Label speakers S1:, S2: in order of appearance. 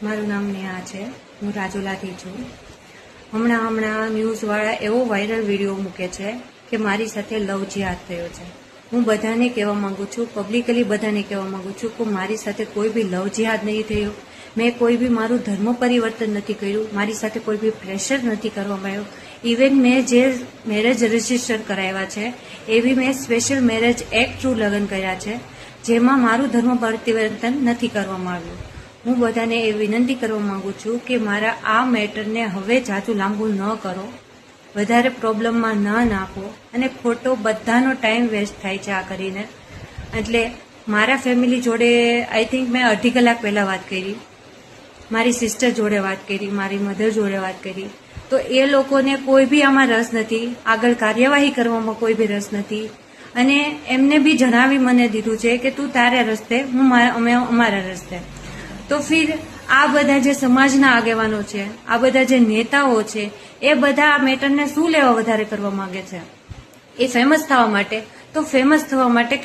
S1: મારું નામ નેહા છે. હું રાજુલાથી છું. હમણાં ન્યૂઝવાળા એવો વાયરલ વિડીયો મૂકે છે કે મારી સાથે લવ જિહાદ થયો છે. હું બધાને કહેવા માંગુ છું, પબ્લિકલી બધાને કહેવા માંગુ છું કે મારી સાથે કોઈ બી લવ જિહાદ નહીં થયો. મેં કોઈ બી મારું ધર્મ પરિવર્તન નથી કર્યું. મારી સાથે કોઈ બી પ્રેશર નથી કરવામાં આવ્યું. ઇવન મેં જે મેરેજ રજીસ્ટર કરાવ્યા છે એવી મેં સ્પેશિયલ મેરેજ એક્ટ થ્રુ લગ્ન કર્યા છે, જેમાં મારું ધર્મ પરિવર્તન નથી કરવામાં આવ્યું. હું બધાને એ વિનંતી કરવા માંગુ છું કે મારા આ મેટરને હવે જાજુ લાંબુ ન કરો, વધારે પ્રોબ્લેમમાં ન નાખો અને ખોટો બધાનો ટાઈમ વેસ્ટ થાય છે આ કરીને. એટલે મારા ફેમિલી જોડે આઈ થિંક મેં 2.5 કલાક પહેલાં વાત કરી, મારી સિસ્ટર જોડે વાત કરી, મારી મધર જોડે વાત કરી, તો એ લોકોને કોઈ બી આમાં રસ નથી, આગળ કાર્યવાહી કરવામાં કોઈ બી રસ નથી. અને એમને બી જણાવી મને દીધું છે કે તું તારા રસ્તે, અમે અમારા રસ્તે. તો ફિર આ બધા જે સમાજના આગેવાનો છે, આ બધા જે નેતાઓ છે, એ બધા આ મેટરને શું લેવા વધારે કરવા માંગે છે? એ ફેમસ થવા માટે. તો ફેમસ થવા માટે